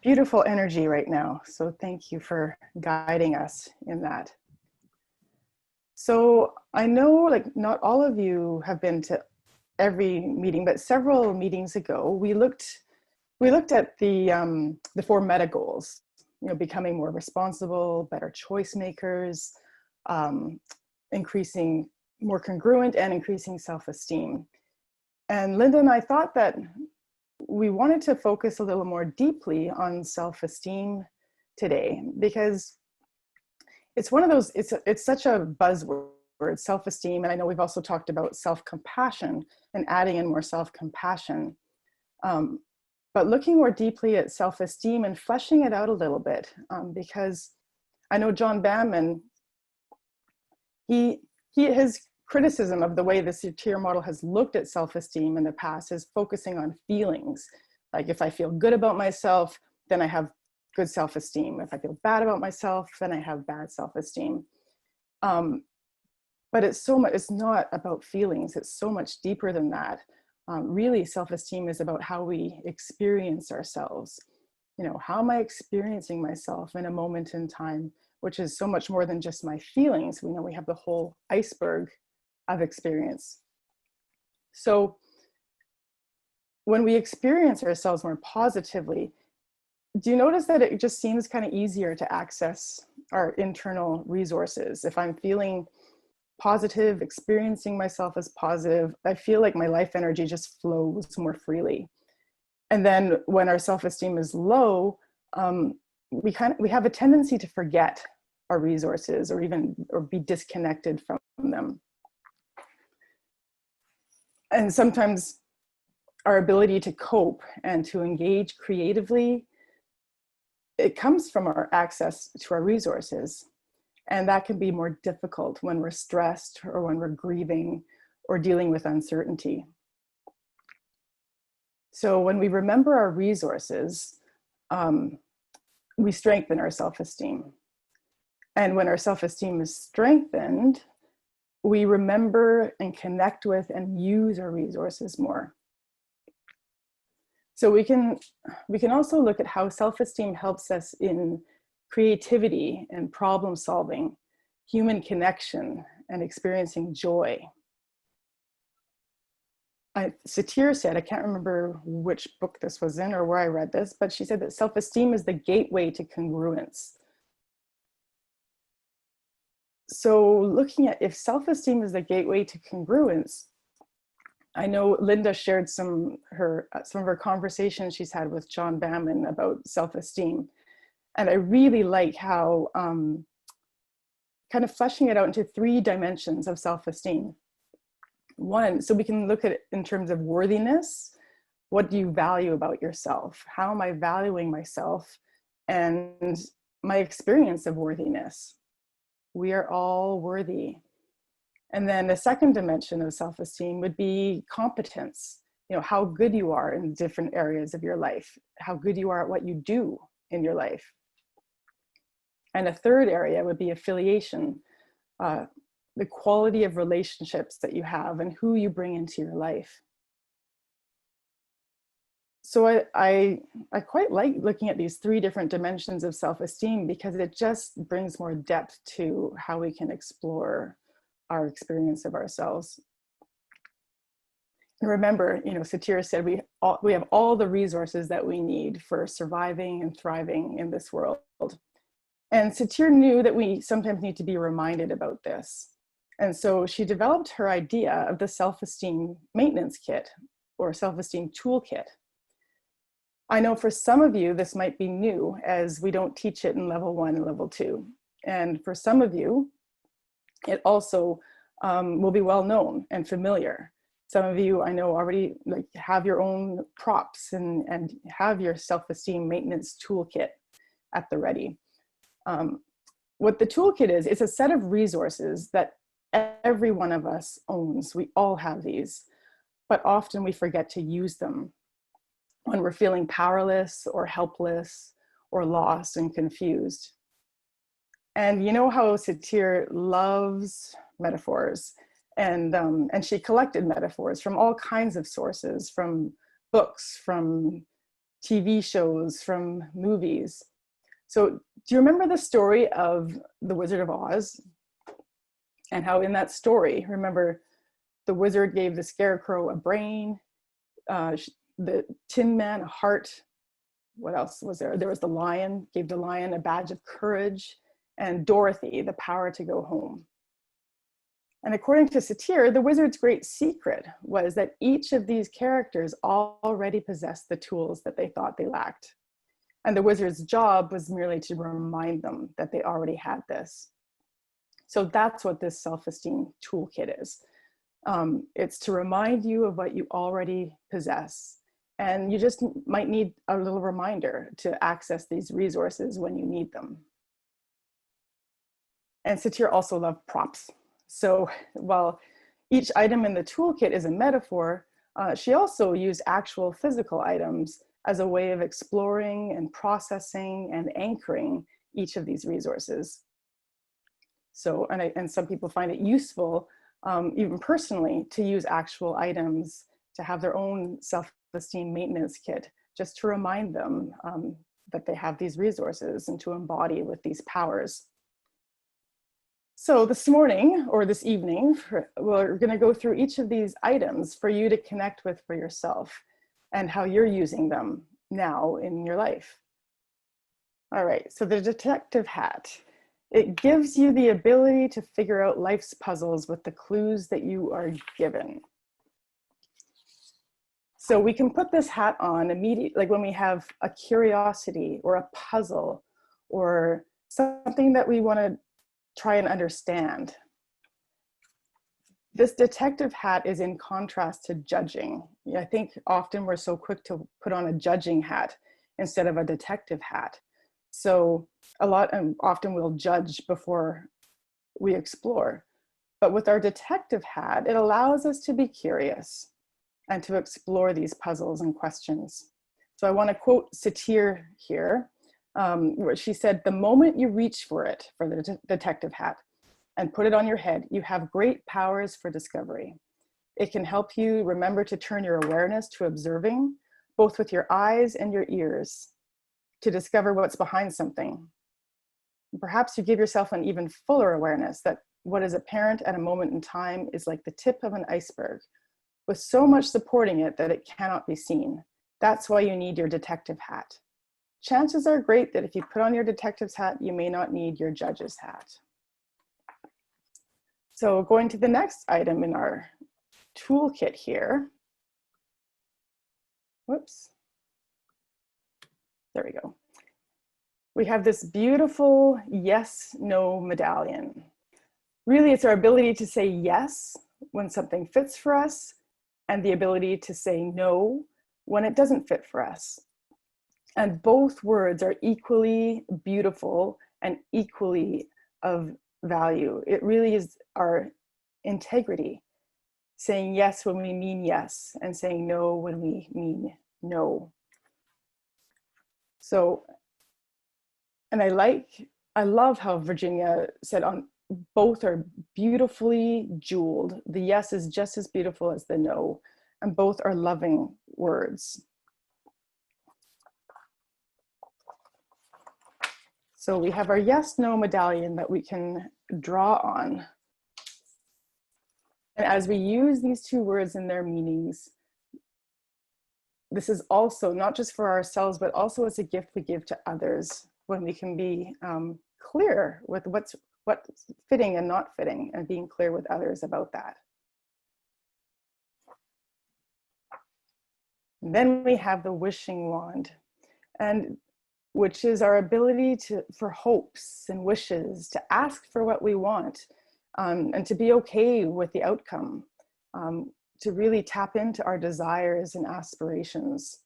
beautiful energy right now. So thank you for guiding us in that. So I know like not all of you have been to every meeting, but several meetings ago, we looked at the four meta goals, becoming more responsible, better choice makers, um, increasing more congruent and increasing self-esteem. And Linda and I thought that we wanted to focus a little more deeply on self-esteem today because it's one of those, it's such a buzzword, self-esteem. And I know we've also talked about self-compassion and adding in more self-compassion. But looking more deeply at self-esteem and fleshing it out a little bit, because I know John Banman, his criticism of the way the Satir model has looked at self-esteem in the past is focusing on feelings. Like if I feel good about myself, then I have good self-esteem. If I feel bad about myself, then I have bad self-esteem. But it's not about feelings. It's so much deeper than that. Really, self-esteem is about how we experience ourselves. How am I experiencing myself in a moment in time, which is so much more than just my feelings. We know we have the whole iceberg of experience. So when we experience ourselves more positively, do you notice that it just seems kind of easier to access our internal resources? If I'm feeling positive, experiencing myself as positive, I feel like my life energy just flows more freely. And then when our self-esteem is low, we have a tendency to forget our resources or be disconnected from them. And sometimes our ability to cope and to engage creatively, it comes from our access to our resources. And that can be more difficult when we're stressed or when we're grieving or dealing with uncertainty. So when we remember our resources, we strengthen our self-esteem. And when our self-esteem is strengthened, we remember and connect with and use our resources more. So we can also look at how self-esteem helps us in creativity and problem solving, human connection, and experiencing joy. Satir said, I can't remember which book this was in or where I read this, but she said that self-esteem is the gateway to congruence. So looking at if self-esteem is the gateway to congruence, I know Linda shared some of her conversations she's had with John Banman about self-esteem. And I really like how kind of fleshing it out into 3 dimensions of self-esteem. One, so we can look at it in terms of worthiness. What do you value about yourself? How am I valuing myself and my experience of worthiness? We are all worthy. And then the second dimension of self-esteem would be competence. How good you are in different areas of your life, how good you are at what you do in your life. And a third area would be affiliation, the quality of relationships that you have and who you bring into your life. So I quite like looking at these 3 different dimensions of self-esteem because it just brings more depth to how we can explore our experience of ourselves. And remember, Satir said we have all the resources that we need for surviving and thriving in this world. And Satir knew that we sometimes need to be reminded about this. And so she developed her idea of the self-esteem maintenance kit or self-esteem toolkit. I know for some of you, this might be new as we don't teach it in level 1 and level 2. And for some of you, it also will be well known and familiar. Some of you I know already have your own props and have your self-esteem maintenance toolkit at the ready. What the toolkit is, it's a set of resources that every one of us owns. We all have these, but often we forget to use them when we're feeling powerless or helpless or lost and confused. And you know how Satir loves metaphors, and she collected metaphors from all kinds of sources, from books, from TV shows, from movies. So do you remember the story of The Wizard of Oz? And how in that story, remember, the wizard gave the scarecrow a brain, the Tin Man a heart. What else was there? There was the lion, gave the lion a badge of courage, and Dorothy the power to go home. And according to Satir, the wizard's great secret was that each of these characters already possessed the tools that they thought they lacked. And the wizard's job was merely to remind them that they already had this. So that's what this self-esteem toolkit is. It's to remind you of what you already possess. And you just might need a little reminder to access these resources when you need them. And Satir also loved props. So while each item in the toolkit is a metaphor, she also used actual physical items as a way of exploring and processing and anchoring each of these resources. So, and some people find it useful, even personally, to use actual items to have their own self-esteem maintenance kit, just to remind them that they have these resources and to embody with these powers. So this morning, or this evening, we're going to go through each of these items for you to connect with for yourself and how you're using them now in your life. All right, so the detective hat. It gives you the ability to figure out life's puzzles with the clues that you are given. So we can put this hat on immediately, like when we have a curiosity or a puzzle or something that we want to try and understand. This detective hat is in contrast to judging. I think often we're so quick to put on a judging hat instead of a detective hat. So often we'll judge before we explore. But with our detective hat, it allows us to be curious and to explore these puzzles and questions. So I want to quote Satir here, where she said, "The moment you reach for it, for the detective hat, and put it on your head, you have great powers for discovery. It can help you remember to turn your awareness to observing, both with your eyes and your ears, to discover what's behind something. Perhaps you give yourself an even fuller awareness that what is apparent at a moment in time is like the tip of an iceberg, with so much supporting it that it cannot be seen. That's why you need your detective hat. Chances are great that if you put on your detective's hat, you may not need your judge's hat." So going to the next item in our toolkit here. Whoops. There we go. We have this beautiful yes/no medallion. Really, it's our ability to say yes when something fits for us and the ability to say no when it doesn't fit for us. And both words are equally beautiful and equally of value. It really is our integrity, saying yes when we mean yes and saying no when we mean no. So, and I love how Virginia said on both are beautifully jeweled. The yes is just as beautiful as the no, and both are loving words. So we have our yes/no medallion that we can draw on. And as we use these two words in their meanings, this is also not just for ourselves, but also as a gift we give to others when we can be clear with what's fitting and not fitting, and being clear with others about that. And then we have the wishing wand, and which is our ability for hopes and wishes, to ask for what we want, and to be okay with the outcome, to really tap into our desires and aspirations.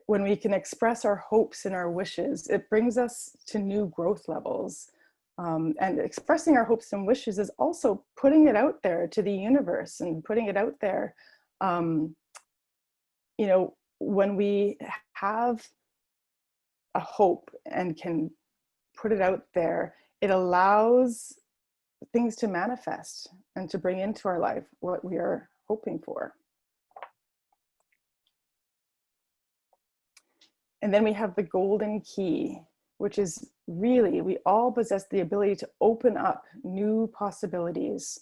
When we can express our hopes and our wishes, it brings us to new growth levels. And expressing our hopes and wishes is also putting it out there to the universe and putting it out there. You know, when we have a hope and can put it out there, it allows things to manifest and to bring into our life what we are hoping for. And then we have the golden key, which is really, we all possess the ability to open up new possibilities.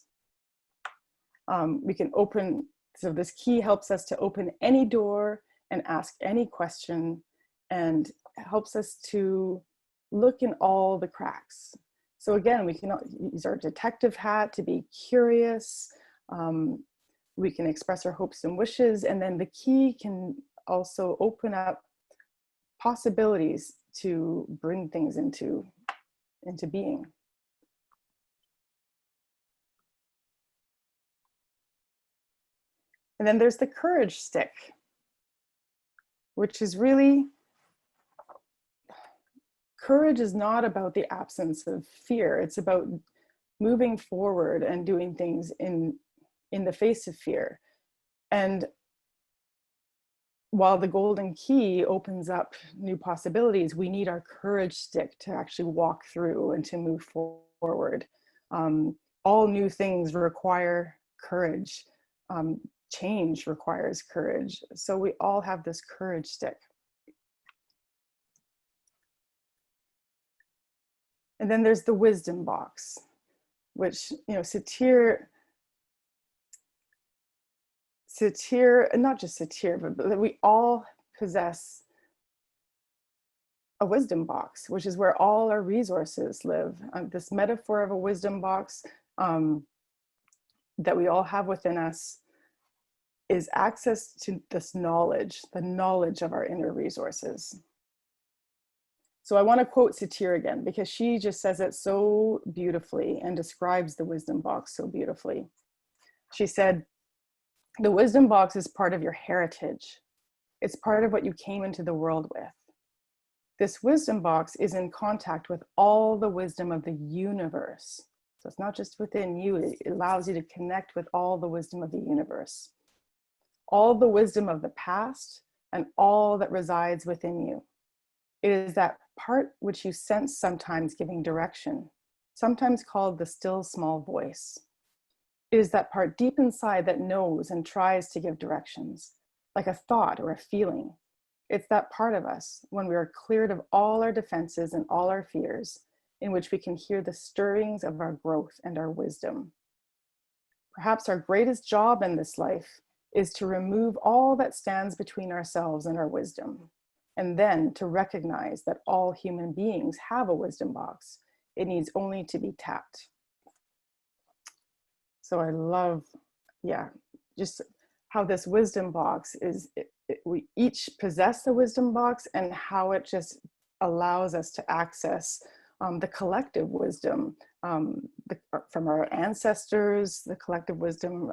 We can open, so this key helps us to open any door and ask any question, and helps us to look in all the cracks. So again, we can use our detective hat to be curious. We can express our hopes and wishes, and then the key can also open up possibilities to bring things into being. And then there's the courage stick, which is really, courage is not about the absence of fear. It's about moving forward and doing things in the face of fear. And while the golden key opens up new possibilities, we need our courage stick to actually walk through and to move forward. All new things require courage. Change requires courage. So we all have this courage stick. And then there's the wisdom box, which, Satir, not just Satir, but we all possess a wisdom box, which is where all our resources live. This metaphor of a wisdom box that we all have within us is access to this knowledge, the knowledge of our inner resources. So I want to quote Satir again, because she just says it so beautifully and describes the wisdom box so beautifully. She said, "The wisdom box is part of your heritage. It's part of what you came into the world with. This wisdom box is in contact with all the wisdom of the universe." So it's not just within you, it allows you to connect with all the wisdom of the universe. All the wisdom of the past and all that resides within you. It is that part which you sense sometimes giving direction, sometimes called the still small voice. It is that part deep inside that knows and tries to give directions, like a thought or a feeling. It's that part of us when we are cleared of all our defenses and all our fears, in which we can hear the stirrings of our growth and our wisdom. Perhaps our greatest job in this life is to remove all that stands between ourselves and our wisdom, and then to recognize that all human beings have a wisdom box. It needs only to be tapped. So I love, just how this wisdom box is, we each possess the wisdom box, and how it just allows us to access the collective wisdom from our ancestors, the collective wisdom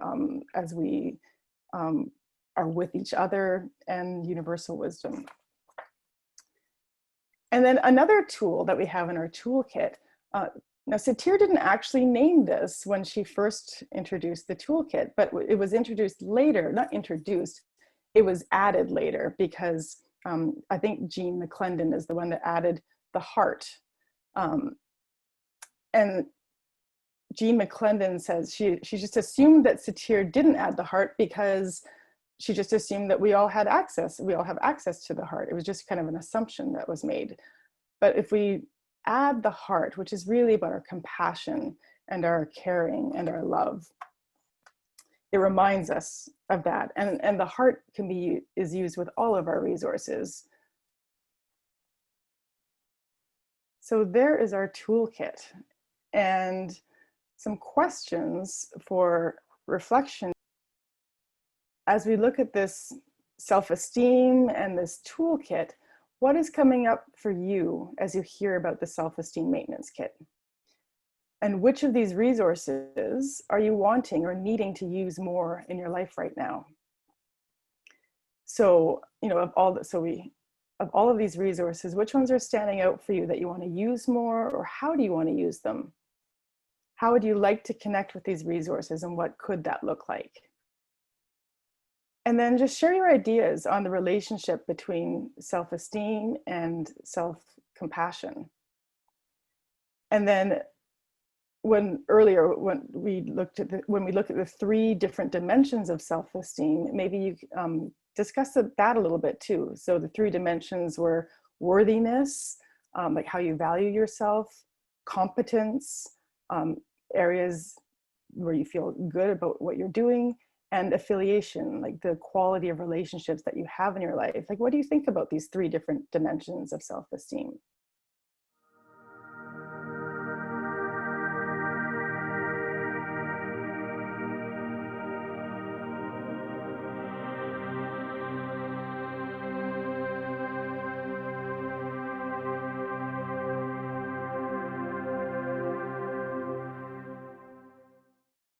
as we are with each other, and universal wisdom. And then another tool that we have in our toolkit, now Satir didn't actually name this when she first introduced the toolkit, but it was introduced later, not introduced, it was added later, because I think Jean McClendon is the one that added the heart. And Jean McClendon says she just assumed that Satir didn't add the heart because she just assumed that we all had access. We all have access to the heart. It was just kind of an assumption that was made. But if we add the heart, which is really about our compassion and our caring and our love, it reminds us of that. And the heart is used with all of our resources. So there is our toolkit, and some questions for reflection. As we look at this self-esteem and this toolkit, what is coming up for you as you hear about the self-esteem maintenance kit? And which of these resources are you wanting or needing to use more in your life right now? So, of all of these resources, which ones are standing out for you that you want to use more, or how do you want to use them? How would you like to connect with these resources, and what could that look like? And then just share your ideas on the relationship between self-esteem and self-compassion. And then when we look at the three different dimensions of self-esteem, maybe you discuss that a little bit too. So the three dimensions were worthiness, like how you value yourself, competence, areas where you feel good about what you're doing, and affiliation, like the quality of relationships that you have in your life. Like, what do you think about these three different dimensions of self-esteem?